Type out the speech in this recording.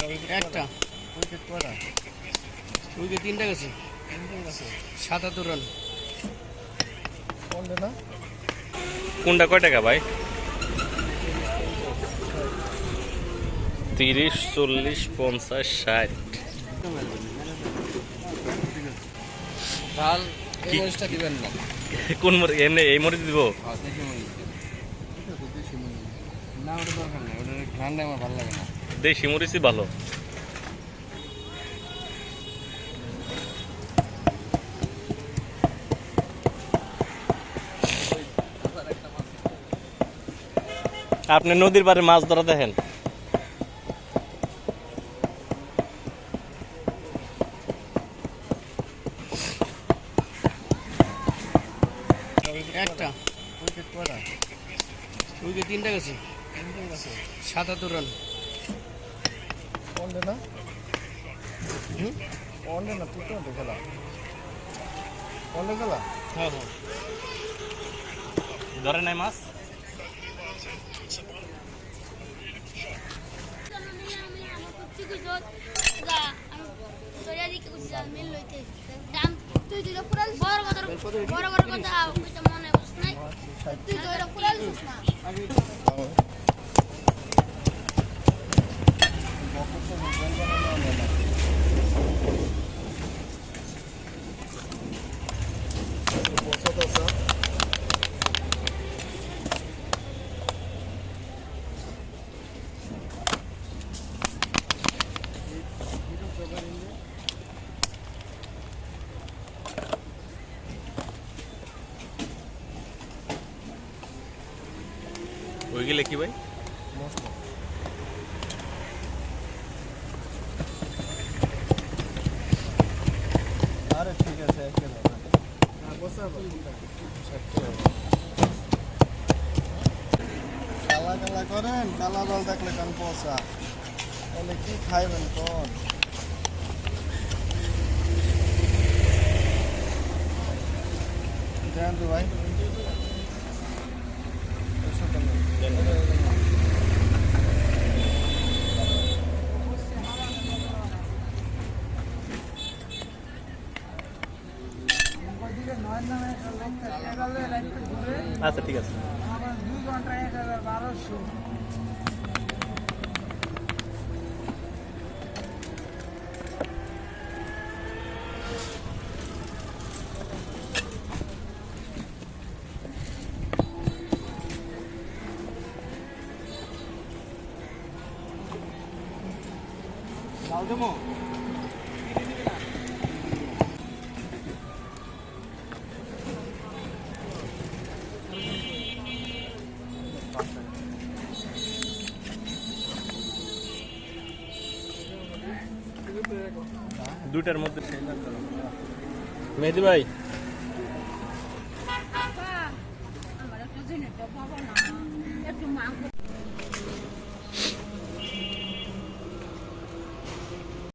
একটা উইকেট কয়টা? উইকেট 3টা গেছে, 77 রান। ওয়ানডে না? কোনটা কয় টাকা ভাই? 30, 40, 50, 60। ঝাল এই কি? মরিচটা দিবেন না। কোন এমনি এই মরিচ দিব? দেশি মরিচ। এটা তো দেশি মরিচ। না ওটা দরকার নেই, ওটার ঘ্রাণটা আমার ভালো লাগে না। দেশি মরিচই ভালো। আপনি নদীর পাড়ে মাছ ধরা দেখেন। একটা উইকেট কয়টা? উইকেট 3টা গেছে, 77 রান। ওয়ানডে না? ওয়ানডে না, T20 খেলা। ওয়ানডে খেলা? হ্যাঁ হ্যাঁ। ধরে নাই মাছ? বড় কথা মনে বস নাই তুই তো এটা পুরাল না ওই গেলে কি ভাই? আরে ঠিক আছে, কালা কালা করেন, কালা জল দেখলে কান পচা। তাহলে কি খাইবেন কোন? দেন তো ভাই। আচ্ছা ঠিক আছে। লাউ দেবো? দুইটার মধ্যে মেহেদি ভাই আমার একটু জিনিস বাবা না একটু মাংস